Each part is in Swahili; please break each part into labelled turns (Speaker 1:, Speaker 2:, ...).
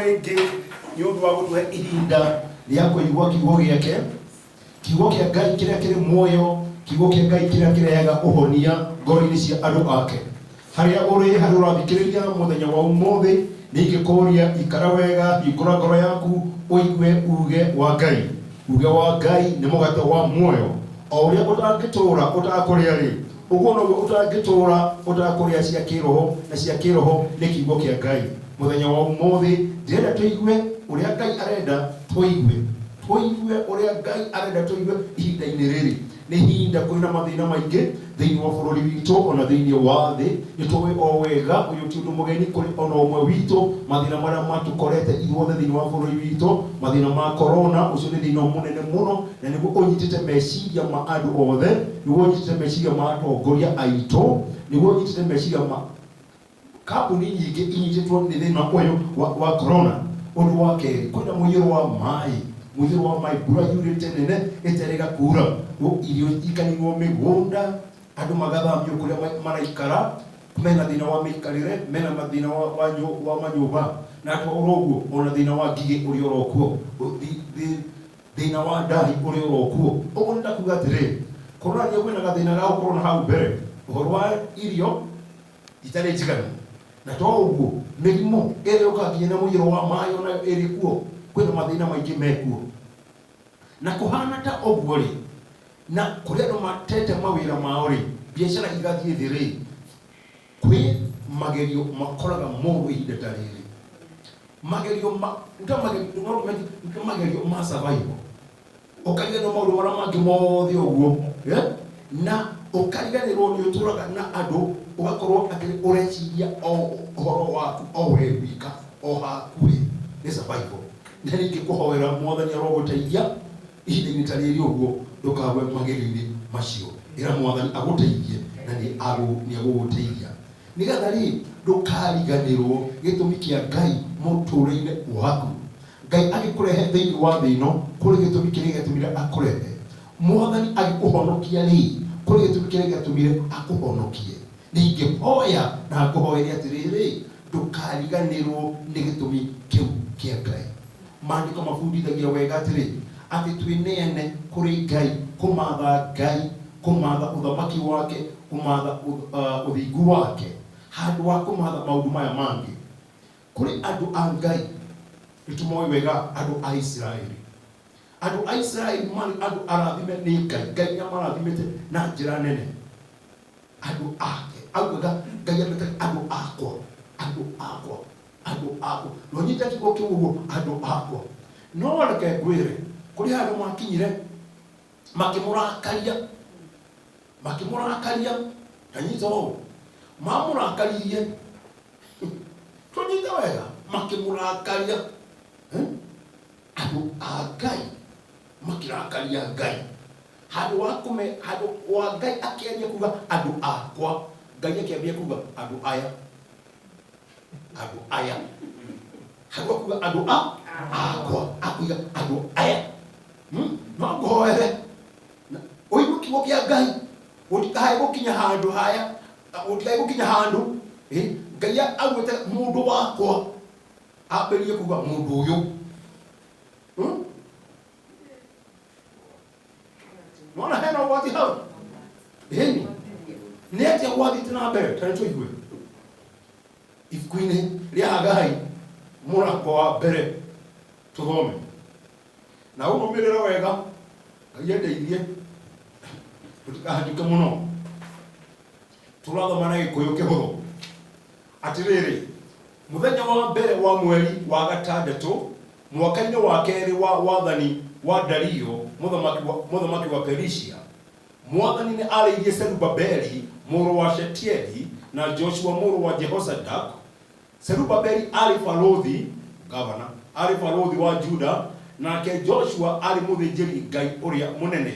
Speaker 1: rĩngĩ nĩ ũndũ wa gũtũhe ihinda rĩa kũigua kiugo gĩake, kiugo kĩa Ngai kĩrĩa kĩrĩ muoyo, kiugo kĩa Ngai kĩrĩa kĩrehaga ũhonia ngoro-inĩ cia andũ ake. Harĩa ũrĩ, harĩa ũrathikĩrĩria mũthenya wa ũmũthĩ, nĩingĩkũria ikara wega, hingũra ngoro yaku ũigue uge wa Ngai. Uge wa Ngai nĩ mũgate wa muoyo. O ũrĩa ũtangĩtũũra ũtakũrĩa rĩ, ũguo noguo ũtangĩtũũra ũtakũrĩa cia kĩroho, na cia kĩroho nĩ kiugo kĩa Ngai. Mũthenya wa ũmũthĩ ndĩrenda tũigue ũrĩa Ngai arenda tũigue. Tũigue ũrĩa Ngai arenda tũigue ihinda-inĩ rĩrĩ. Nĩ ihinda kwĩna mathĩna maingĩ thĩinĩ wa bũrũri witũ ona thĩinĩ wa thĩ. Nĩtũĩ o wega ũyũ ti ũndũ mũgeni kũrĩ ona ũmwe witũ. Mathĩna marĩa matũkorete ithuothe thĩinĩ wa bũrũri witũ, mathĩna ma corona, ũcio nĩ thĩna mũnene mũno, na nĩguo ũnyitĩte meciria ma andũ othe, nĩguo ũnyitĩte meciria ma atongoria aitũ, nĩguo ũnyitĩte meciria ma kambuni nyingĩ inyitĩtwo nĩ thĩna ũyũ wa corona. Ũndũ wa kerĩ, kwĩna mũiyũro wa maĩ, mũiyũro wa maĩ, mbura yurĩte nene ĩterĩga kuura, irio ikaninwo mĩgũnda, andũ magathamio kũrĩa maraikara, mena thĩna wa mĩikarĩre, mena thĩna wa manyũmba, na to ũguo ona thĩna wa ngigĩ ũrĩa ũrokuo, thĩna wa ndahi ũrĩa ũrokuo. Ũguo nĩ ndakuga atĩrĩ, corona nĩ kwĩna gathĩna ga gũkorwo na hau mbere, ũhoro wa irio itarĩ njiganu. Na to ũguo, mĩrimũ ĩrĩa yũkaga nginya na mũiyũro wa maĩ ona ĩrĩ kuo, kwĩna mathĩna maingĩ mekuo. Na kũhana ta ũguo rĩ, na kũrĩ andũ matete mawĩra mao rĩ, biacara igathiĩ thĩ rĩ, kwĩ magerio makoraga mũndũ ihinda ta rĩrĩ. Magerio ma survival. Ũkariganĩrwo maũndũ marĩa mangĩ mothe ũguo, na ũkariganĩrwo nĩ ũtũraga na andũ, ũgakorwo atĩ ũreciria ũhoro waku o we wika, o hakuhĩ nĩ survival. Na ningĩ kũhoera Mwathani arogũteithia ihinda-inĩ ta rĩrĩ ũguo, ndũkagwe magerio-inĩ macio. Ĩra Mwathani agũteithie na nĩ agũgũteithia. Nĩgetha rĩ, ndũkariganĩrwo gĩtũmi kĩa Ngai mũtũũrĩre-inĩ waku. Ngai agĩkũrehe thĩinĩ wa thĩ ĩno, kũrĩ gĩtũmi kĩrĩa gĩatũmire akũrehe. Mwathani agĩkũhonokia rĩ, kũrĩ gĩtũmi kĩrĩa gĩatũmire akũhonokie. Ningĩhoya na ngũhoere atĩrĩrĩ, ndũkariganĩrwo nĩ gĩtũmi kĩu kĩa Ngai. Maandĩko mabundithagia wega atĩrĩ, atĩ twĩneane kũrĩ Ngai, kũmatha Ngai, kũmatha ũthamaki wake, kũmatha ũthingu wake, handũ wa kũmatha maũndũ maya mangĩ. Kũrĩ andũ a Ngai, nĩtũmoĩ wega andũ a Isiraeli. Andũ a Isiraeli marĩ andũ arathime nĩ Ngai. Ngai nĩamarathimĩte na njĩra nene. Andũ ake, augaga Ngai amete andũ akwa, andũ akwa, andũ akwa. No nyita kiugo kĩu ũguo, andũ akwa. No reke ngwĩre, kũrĩ andũ makinyire makĩmũrakaria, na nyita ũũ, mamũrakaririe, tũnyita wega, makĩmũrakaria, andũ a Ngai makĩrakaria Ngai. Handũ wa Ngai akĩambia kuga andũ akwa, Ngai akĩambia kuga andũ aya, andũ aya. Handũ wa kuga andũ akwa, akuga andũ aya. No ngũhoere, ũigue kiugo kĩa Ngai, ũtikae gũkinya handũ haya, ũtikae gũkinya handũ Ngai augĩte mũndũ wakwa, ambĩrĩrie kuga mũndũ ũyũ. Nona hena ũgwati hau? Ĩni, nĩ atĩa gwathĩte na mbere? Ta nĩtũigue ibuku-inĩ rĩa Hagai mũrango wa mbere, tũthome. Na ũnũmĩrĩre wega, Ngai endeithie, tũtikahanĩke mũno. Tũrathoma na Gĩkũyũ kĩhũthũ. Atĩrĩrĩ, mũthenya wa mbere wa mweri wa gatandatũ, mwaka-inĩ wa kerĩ wa wathani wa Dario, mũthamaki wa Perisia, Mwathani nĩ arĩirie Zerubabeli mũrũ wa Shetieli na Joshua mũrũ wa Jehozadak. Zerubabeli arĩ barothi, gavana, arĩ barothi wa Juda, nake Joshua arĩ mũthĩnjĩri Ngai ũrĩa mũnene.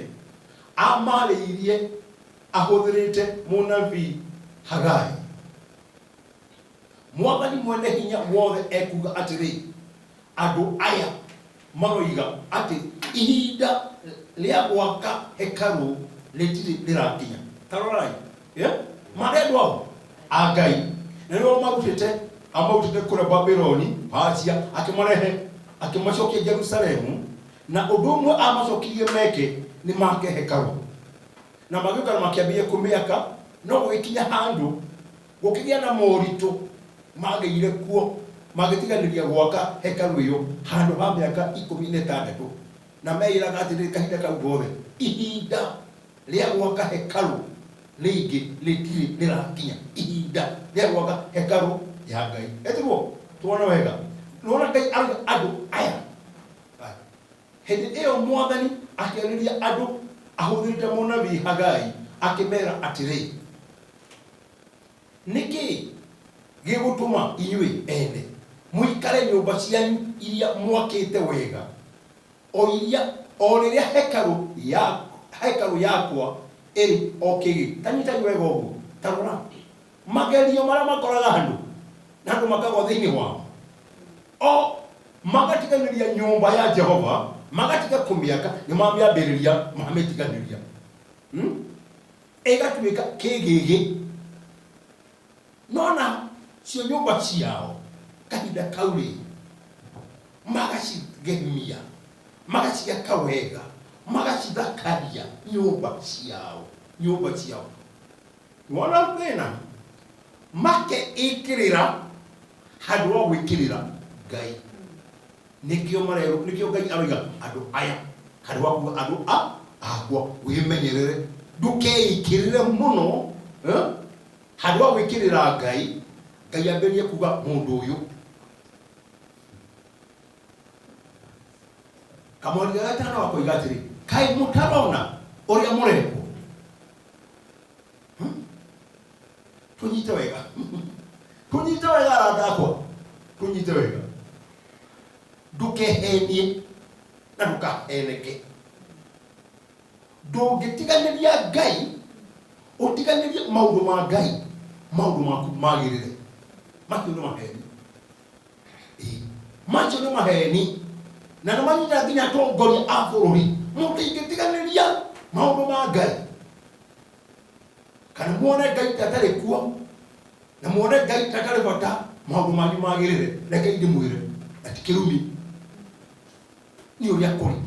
Speaker 1: Amarĩirie ahũthĩrĩte mũnabii Hagai. Mwathani mwene hinya wothe ekuga atĩrĩ, andũ aya maroiga atĩ ihinda rĩa gwaka hekaru rĩtirĩ rĩrakinya. Tarorai, marendwo a Ngai, na nĩo marutĩte kũrĩa Babyloni, Pasia akimarehe akimacokia Jerusalemu na undu umwe amacokirie meke ni make hekalu na magĩũka na makĩambia kũmĩaka no gũgĩkinya handũ gũkĩgĩa na moritũ magĩire kuo magĩtiganĩria gwaka hekalu ĩyo handũ ha mĩaka 16 na meiraga atĩ kahinda kau gothe ihinda rĩa gwaka hekalu rĩngĩ rĩtirĩ rĩrakinya ihinda rĩa gwaka hekalu ya Ngai etiguo tuona wega nuona Ngai andũ aya hĩndĩ ĩyo Mwathani akĩarĩria andũ ahũthĩrĩte mũnabii Hagai akĩmera atĩrĩ nĩkĩ gĩgũtũma inyuĩ ene mũikare nyũmba cianyu iria mwakĩte wega o rĩrĩa hekalu yakwa ĩrĩ o kĩgĩ tanyitai wega ũguo tarora magerio marĩa makoraga handũ na andũ makagwa thĩinĩ wao o magatiganĩria nyũmba ya Jehova magatiga kũmĩaka nĩ mamĩambĩrĩria mamĩtiganĩria ĩgatuĩka kĩgĩgĩ nona cio nyũmba ciao kahinda kau rĩ magacigemia magaciaka wega magacithakaria nyũmba ciao wona thĩna makeĩkĩrĩra handũ wa gwĩkĩrĩra Ngai nikio Ngai aroiga andũ aya handũ wa kuga andũ akwa wĩmenyerere ndũkeĩkĩrĩre mũno handũ wa gwĩkĩrĩra Ngai ambĩrĩrie kuga mũndũ ũyũ kamwari gatano wakoiga atĩrĩ kaĩ mũtarona ũrĩa mũrekwo tunyite wega arata akwa tunyite wega ndũkehenie na ndũkaheneke ndũngĩtiganĩria Ngai ũtiganĩrie maũndũ ma Ngai maũndũ maku magĩrĩre macio nĩ maheni macio nĩ maheni na nĩ manyita nginya atongoria a bũrũri mũndũ ingĩtiganĩria maũndũ ma Ngai kana muone Ngai tatarĩ kuo na muone Ngai tatarĩ bata maũndũ manyu magĩrĩre reke ndĩmwĩre ati kĩrumi nĩ ũrĩa kũrĩ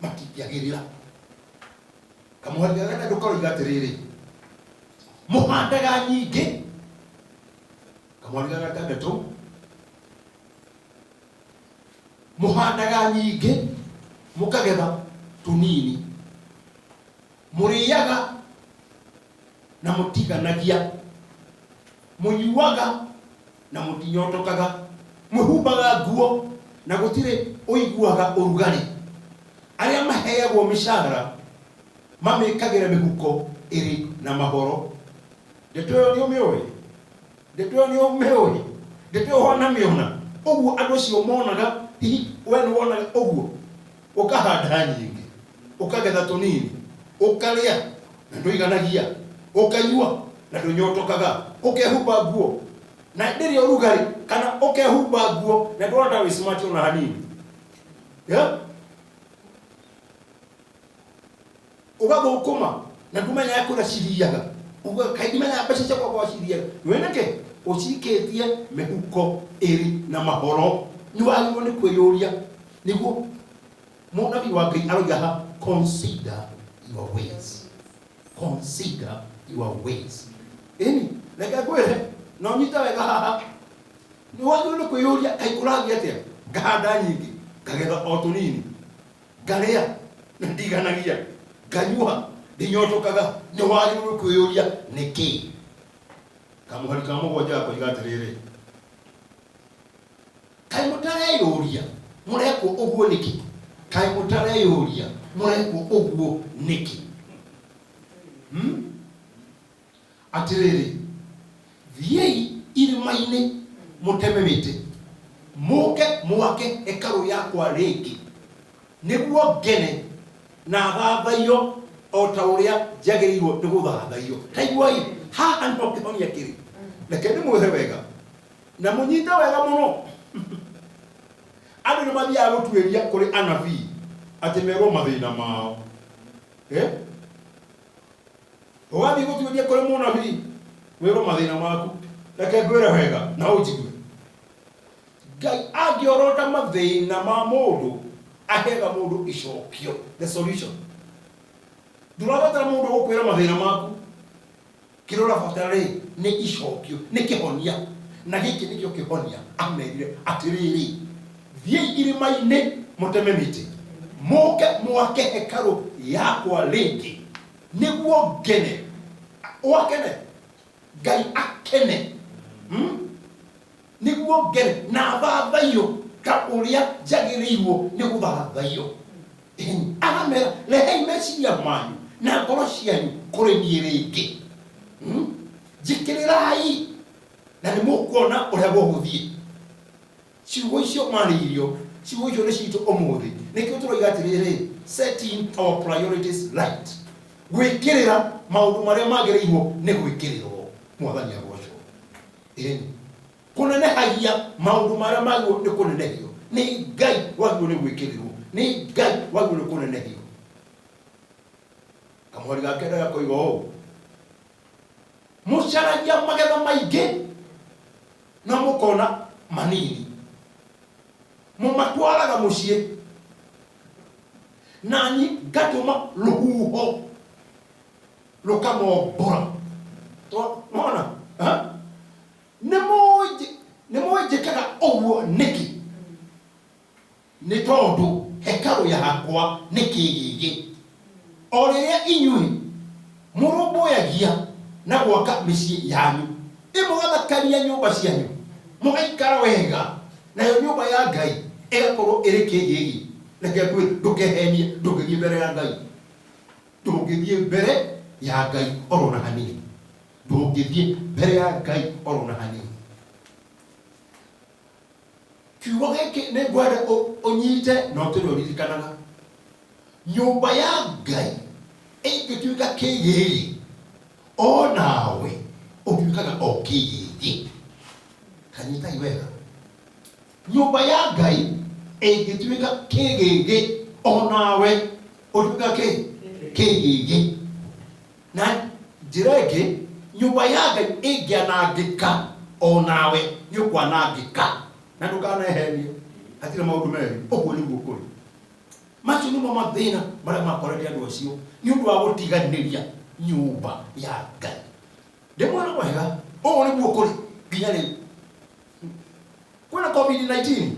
Speaker 1: matingĩagĩrĩra kamũhari gaka ndũkaroiga atĩrĩrĩ mũhandaga nyingĩ kamũhari gaka gatandatũ mũhandaga nyingĩ mũkagetha tũnini mũrĩaga na mũtiganagia mũnyuaga na mũtinyotokaga mwĩhumbaga nguo na gũtirĩ ũiguaga ũrugarĩ arĩa maheagwo mĩcara mamĩkagĩra mĩhuko ĩrĩ na mahoro ndeto ĩyo nĩ ũmĩũĩ ndeto ĩyo wanamĩona ũguo andũ acio monaga hihi we nĩ wonaga ũguo ũkahanda nyingĩ ũkagetha tũnini ũkarĩa na ndũiganagia ũkanyua na ndũnyotokaga ũkehumba nguo na ndĩrĩ ũrugarĩ kana ũkehumba nguo na ndũrona wĩ smart ona hanini ũgathũkũma na ndũmenya kũrĩa ciriaga kaimenya mbeca ciakwa kwa ciriaga nĩwenake ũcikĩtie mĩhuko ĩrĩ na mahoro nĩwagĩrĩirwo nĩ kwĩyũria nĩguo mũnabii wa Ngai aroiga ha consider your ways ĩni reke ngwĩre na ũnyite wega haha nĩwagĩrĩirwo nĩ kwĩyũria kaĩ kũrathiĩ atĩa ngahanda nyingĩ ngagetha o tũnini ngarĩa na ndiganagia nganyua ndinyotokaga nĩwagĩrĩirwo kwĩyũria nĩkĩ kamũhari ka mũgwanja akoiga atĩrĩrĩ kaĩ mũtareyũria mũrekwo ũguo nĩkĩ kaĩ mũtareyũria mũrekwo ũguo nĩkĩ atĩrĩrĩ thiĩi irĩma-inĩ mũteme mĩtĩ mũke mwake hekalu yakwa rĩngĩ nĩguo ngene na thathaio o ta ũrĩa njagĩrĩirwo nĩ gũthathaio taiguai haha no kĩhonia kĩrĩ reke ndĩmwĩre wega na mũnyite wega mũno andũ nĩ mathiaga gũtuĩria kũrĩ anabii atĩ merwo mathĩna mao ũgathiĩ gũtuĩria kũrĩ mũnabii wĩrwo mathĩna maku reke ngwĩre wega na ũnjigue Ngai angĩorota mathĩna ma mũndũ ahega mũndũ icokio, the solution. Ndũrabatara mũndũ gũkwĩra mathĩna maku, kĩrĩa ũrabatara nĩ icokio, nĩ kĩhonia. Na gĩkĩ nĩkĩo kĩhonia amerire atĩrĩrĩ, thiĩi irĩma-inĩ mũteme mĩtĩ, mũke mwake hekarũ yakwa rĩngĩ, nĩguo ngene. Wakene Ngai akene, nĩguo ngene na thathaio ta ũrĩa njagĩrĩirwo nĩ gũthathaio. Aramera rehei meciria manyu na ngoro cianyu kũrĩ niĩ rĩngĩ, njĩkĩrĩrai na nĩ mũkuona ũrĩa gũgũthiĩ. Ciugo icio marĩirio, ciugo icio nĩ citũ ũmũthĩ. Nĩkĩo tũroiga atĩrĩrĩ, setting our priorities right, gwĩkĩrĩra maũndũ marĩa magĩrĩirwo nĩ gwĩkĩrĩrwo. Mwathani agocwo. Kũnenehagia maũndũ marĩa magĩrĩirwo nĩ kũnenehio nĩ Ngai wagĩrĩirwo nĩ gwĩkĩrĩrwo, nĩ Ngai wagĩrĩirwo nĩ kũnenehio. Kamũhari ga kenda gakoiga ũũ, mũcaragia magetha maingĩ na mũkona manini, mũmatwaraga mũciĩ nani ngatũma rũhuho rũkamombora. Mwana nĩ mũnjĩkaga ũguo nĩkĩ? Nĩ tondũ hekarũ yakwa nĩ kĩgĩgĩ. O rĩrĩa inyuĩ mũrũmbũyagia na gwaka mĩciĩ yanyu, mũgathakaria nyũmba cianyu, mũgaikara wega, nayo nyũmba ya Ngai ĩgakorwo ĩrĩ kĩgĩgĩ. Reke ndũkehenie, ndũngĩthiĩ mbere ya Ngai, ndũngĩthiĩ mbere ya Ngai oro na hanini, ndũngĩthiĩ mbere ya Ngai oro na hanini. Kiugo gĩkĩ nĩ ngwenda ũnyite no tũririkanaga, nyũmba ya Ngai ĩngĩtuĩka kĩgĩgĩ, o nawe ũtuĩkaga o kĩgĩgĩ. Kanyitai wega, nyũmba ya Ngai ĩngĩtuĩka kĩgĩgĩ, o nawe ũtuĩkaga kĩgĩgĩ. Na njĩra ĩngĩ, nyũmba ya Ngai ĩngĩanangĩka, o nawe nĩ ũkwanangĩka. Na ndũkanehenie, hatirĩ maũndũ merĩ, ũguo nĩguo kũrĩ. Macio nĩmo mathĩna marĩa makoreria andũ acio nĩ ũndũ wa gũtiganĩria nyũmba ya Ngai. Ndĩmwĩra wega, ũguo nĩguo kũrĩ nginya rĩu. Kwĩna COVID-19,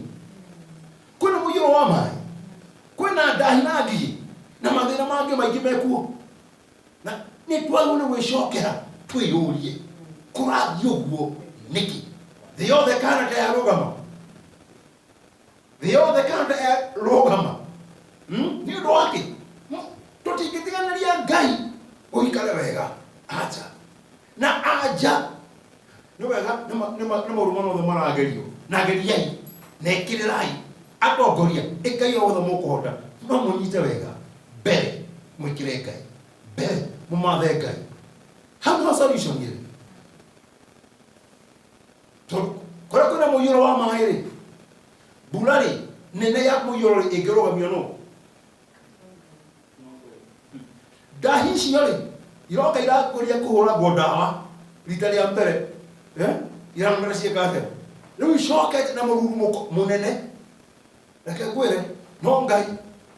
Speaker 1: kwĩna mũiyũro wa maĩ, kwĩna ndahi na ngigĩ na mathĩna mangĩ maingĩ mekuo. Na nĩ twagĩrĩirwo nĩ gwĩcokera twĩyũrie, kũrathiĩ ũguo nĩkĩ? Thĩ yothe Canada yarũgama, thĩ yothe Canada yarũgama nĩ ũndũ wake. Tũtingĩtiganĩria Ngai ũikare wega, acha. Na anja nĩ wega, nĩ maũndũ mothe maragerio, na geriai na ĩkĩrĩrai atongoria, ĩkai othe mũkũhota, no mũnyite wega mbere, mwĩkĩre Ngai mbere, mũmathe Ngai. Hau no solution ĩrĩ. Kũrĩa kwĩna mũiyũro wa maĩ rĩ, mbura rĩ nene ya mũiyũro rĩ ĩngĩrũgamio nũ? Ndahi icio rĩ iroka irakũria kũhũragwo ndawa rita rĩa mbere, iramera ciĩka atĩa? Rĩu icokete na mũrurumũko mũnene. Reke ngwĩre, no Ngai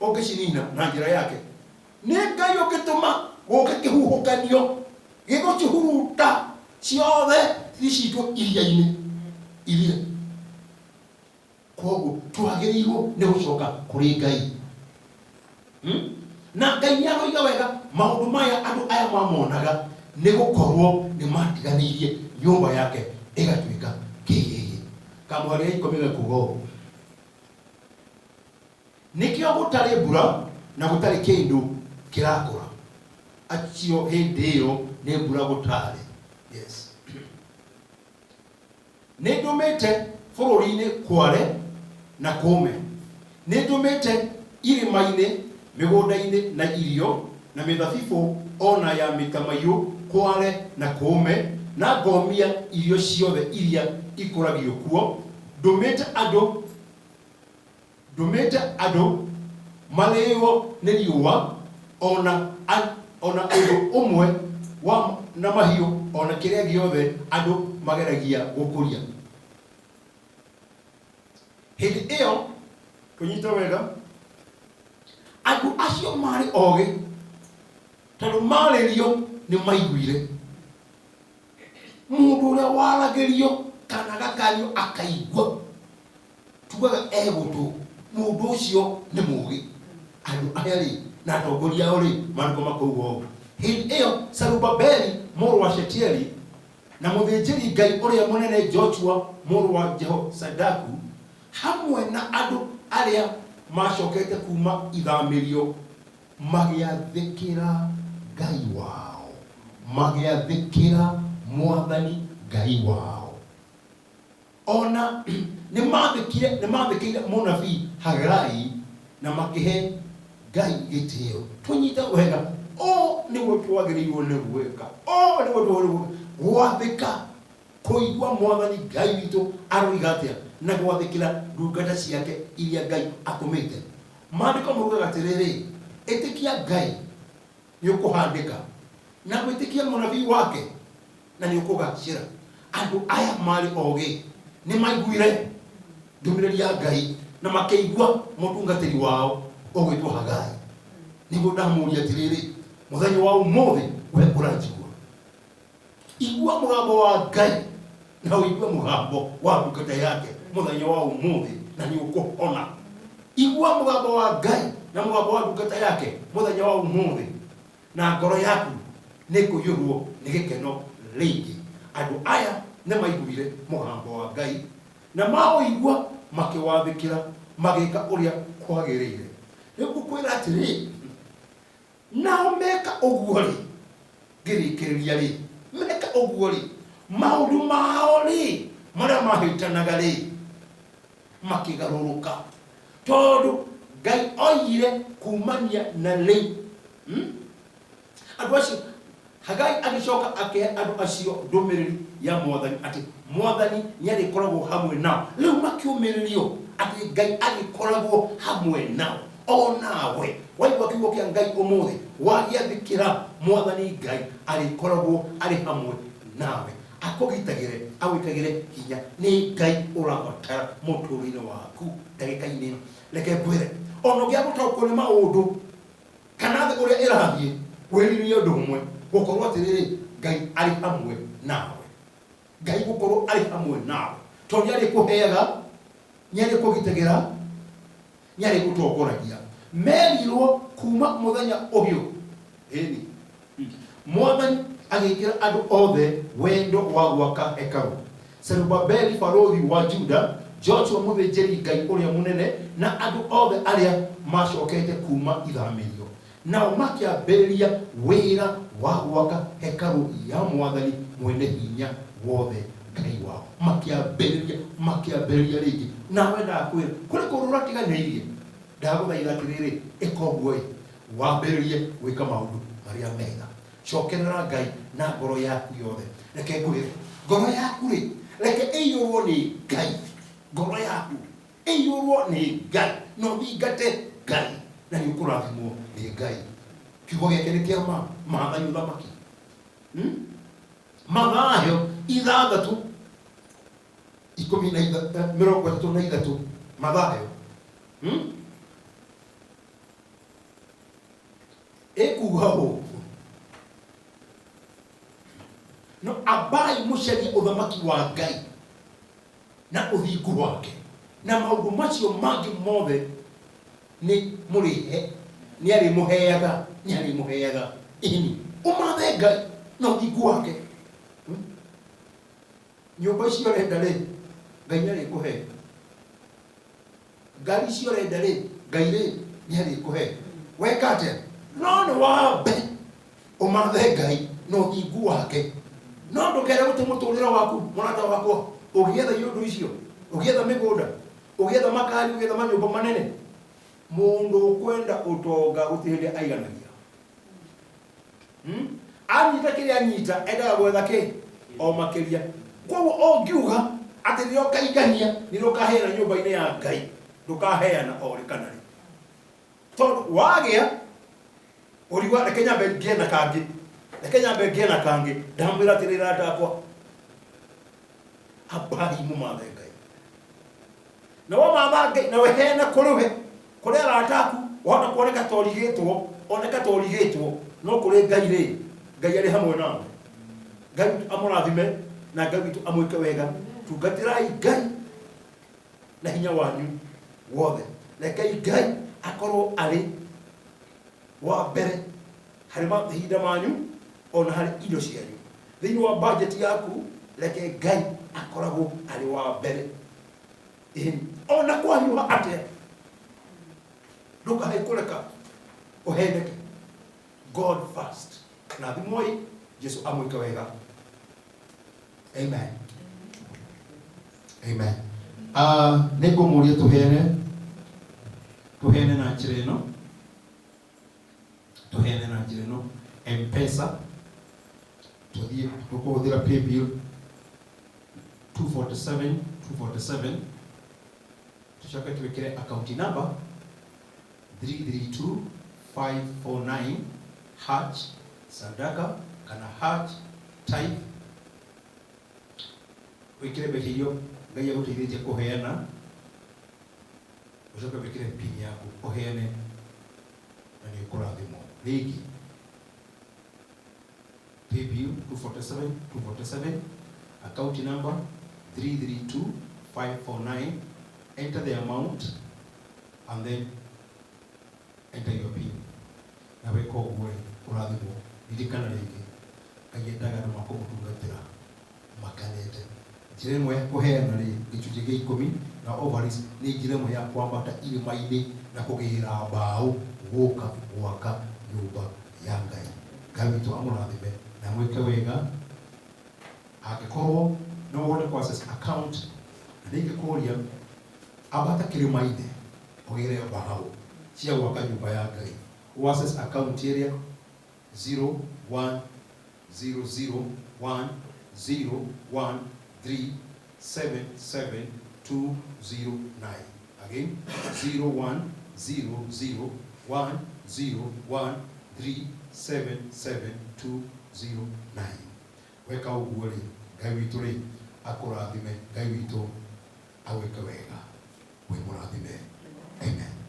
Speaker 1: ũngĩcinina na njĩra yake. Nĩ Ngai ũngĩtũma gũke kĩhuhũkanio gĩgũcihuruta ciothe citwo iria-inĩ iria. Koguo twagĩrĩirwo nĩ gũcoka kũrĩ Ngai. Na Ngai nĩaroiga wega, maũndũ maya andũ aya mamonaga nĩ gũkorwo nĩ matiganĩirie nyũmba yake ĩgatuĩka kĩgĩgĩ. Kamũhari ga 10 kuuga ũũ, nĩkĩo gũtarĩ mbura na gũtarĩ kĩndũ kĩrakũra. Acio hĩndĩ ĩyo nĩ mbura gũtarĩ. Yes. Nĩ ndũmĩte bũrũri-inĩ kware na kũme, nĩ ndũmĩte irĩma-inĩ, mĩgũnda-inĩ na irio, na mĩthabibũ ona ya mĩtamaiyũ kware na kũme, na ngomia irio ciothe iria ikũragio kuo. Ndũmĩte andũ marĩo nĩ riũa, ona ũndũ ũmwe na mahiũ, ona kĩrĩa gĩothe andũ mageragia gũkũria. Hindi ĩyo kũnyita wega andũ acio marĩ ogĩ tondũ marĩrio nĩ maiguire mũndũ ũrĩa waragĩrio kana gakanyo akaigua tugaga egũtũ mũndũ ũcio nĩ mũgĩ andũ aya rĩ na atongoria ao rĩ marĩko makauga ũguo hĩndĩ ĩyo Serubabeli mũrũ wa Shetieli na mũthĩnjĩri Ngai ũrĩa mũnene Joshua mũrũ wa Jehosadaku hamwe na andũ arĩa macokete kuma ithamĩrio magĩathĩkĩra Ngai wao magĩathĩkĩra Mwathani Ngai wao ona nĩmathĩkĩire mũnabii Hagai na makĩhe Ngai gĩtĩo tũnyita wega o nĩguo twagĩrĩirwo nĩ gwĩka o nĩguo twagĩrĩirwo gwathĩka kũigua Mwathani Ngai witũ aroiga atĩa na gwathĩkĩra ndungata ciake iria Ngai atũmĩte maandĩko maugaga atĩrĩrĩ ĩtĩkia Ngai nĩũkũhandĩka na gwĩtĩkia mũnabii wake na nĩũkũgacĩra andũ aya marĩ ogĩ nĩmaiguire ndũmĩrĩri ya Ngai na makĩigua mũtungatĩri wao ũgwĩtwo Hagai nĩguo ndamũria atĩrĩrĩ mũthenya wa ũmũthĩ we ũranjigua igua mũgambo wa Ngai na ũigue mũgambo wa ndungata yake mũthenya wa ũmũthĩ na nĩũkũhona igua mũgambo wa Ngai na mũgambo wa ndungata yake mũthenya wa ũmũthĩ na ngoro yaku nĩkũiyũrwo nĩ gĩkeno rĩingĩ andũ aya nĩmaiguire mũgambo wa Ngai na maũigua makĩwathĩkĩra magĩka ũrĩa kwagĩrĩire rĩu kwĩra atĩrĩ nao meka ũguo rĩ ngĩrĩkĩrĩria rĩ meka ũguo rĩ maũndũ mao rĩ marĩa mahĩtanaga rĩ makĩgarũrũka tondũ Ngai oigire kumania na rĩu andũ acio Hagai agĩcoka akĩhe andũ acio ndũmĩrĩri ya Mwathani atĩ Mwathani nĩarĩkoragwo hamwe nao rĩu makĩũmĩrĩrio atĩ Ngai agĩkoragwo hamwe nao o nawe waigua kiugo kĩa Ngai ũmũthĩ wagĩathĩkĩra Mwathani Ngai arĩkoragwo arĩ hamwe nawe akũgitagĩre agwĩkagĩre hinya nĩ Ngai ũrabatara mũtũũrĩre waku ndagĩka-inĩ ĩno reke ngwĩre ona ũngĩagũtaũkwo nĩ maũndũ kana thĩ ũrĩa ĩrathiĩ wĩririre ũndũ ũmwe gũkorwo atĩrĩrĩ Ngai arĩ hamwe nawe Ngai gũkorwo arĩ hamwe nawe tondũ nĩarĩkũheaga nĩarĩkũgitagĩra nĩarĩgũtongoragia merirwo kuma mũthenya ũyũ ĩni Mwathani agĩkĩra andũ othe wendo wa gwaka hekalu Serubabeli barũthi wa Juda Joshua mũthĩnjĩri Ngai ũrĩa mũnene na andũ othe arĩa macokete kuma ithamĩrio nao makĩambĩrĩria wĩra wa gwaka hekalu ya Mwathani mwene hinya wothe Ngai wao makĩambĩrĩria rĩngĩ nawe ndakwĩra kũrĩ kũndũ ũratiganĩirie ndagũthaitha atĩrĩrĩ ĩka ũguo wambĩrĩrie gwĩka maũndũ marĩa mega cokerera Ngai na ngoro yaku yothe reke ngwĩre ngoro yaku rĩ reke ĩiyũrwo nĩ Ngai ngoro yaku ĩiyũrwo nĩ Ngai no thingate Ngai na nĩũkũrathimwo nĩ Ngai kiugo gĩake nĩ kĩa Mathayo ũthamaki Mathayo 6:33 Mathayo ekuga ũũ no abai mũcarie ũthamaki wa Ngai na ũthingu wake na maũndũ macio mangĩ mothe nĩ mũrĩhe nĩarĩmũheaga ini ũmathe Ngai na ũthingu wake nyũmba icio ũrenda rĩ Ngai nĩarĩkũhe ngari icio ũrenda rĩ Ngai rĩ nĩarĩkũhe weka atĩa no nĩ wambe ũmathe Ngai na ũthingu wake no ndũkere gũte mũtũũrĩre waku mũrata wakwa ũgĩetha iũndũ icio ũgĩetha mĩgũnda ũgĩetha makari ũgĩetha manyũmba manene mũndũ ũkwenda ũtonga gũtirĩ hĩndĩ aiganagia anyita kĩrĩa anyita endaga gwetha kĩ o makĩria koguo ũngiuga atĩ nĩũkaigania nĩũkaheana nyũmba-inĩ ya Ngai ndũkaheana o rĩ kana rĩ tondũ wagĩa ũrigwa reke nyambe ngĩe na kangĩ ndamwĩra atĩrĩra andakwa abai mũmathe Ngai na wa mama ngai na wehena kuruhe kuria arataku wona kuoneka torigitwo oneka torigitwo no kuri ngai ri ngai ari hamwe nawe ngai amurathime na ngai witu amwike wega tungatirai ngai na hinya wanyu wothe lekai ngai akorwo ari wa mbere hari mahinda manyu ona hari indo cianyu thiini wa budget yaku leke ngai akoragwo ari wa mbere ona kwanyu atia nduka haikureka uhendeke God first na thimoi Jesu amwike wega amen amen nego muria tuhene na njira ino M-Pesa tuthie tukuhũthĩra paybill 247 tucoke twĩkĩre account number 332549 Hajj Sadaka kana Hajj type wĩkĩre mbeca icio ngai agũteithĩtie kũheana ucoke wĩkĩre pin yaku ũheane na nĩ ũkũrathimwo rĩngĩ paybill 247 account number 332549 enter the amount and then enter your pin na weka ũguo ũrathimwo ririkana rĩngĩ ngai endaga andũ makũmũtungatĩra makanete njĩra ĩmwe ya kũheana rĩ gĩcunjĩ gĩa 10 na ovaries nĩ njĩra ĩmwe ya kwambata irĩma-inĩ na kũgĩra mbaũ gũka gwaka nyũmba ya ngai ngai witũ amũrathime na mwĩke wega angĩkorwo no wote ku access account na ingĩkũria ambata kĩrĩma-inĩ ũgĩre mbaũ cia gwaka nyũmba ya ngai access account area 0100101377209 again 0100101377209 weka ũguo rĩ ngai witũ rĩ akũrathime ngai witũ awĩke wega wĩ mũrathime amen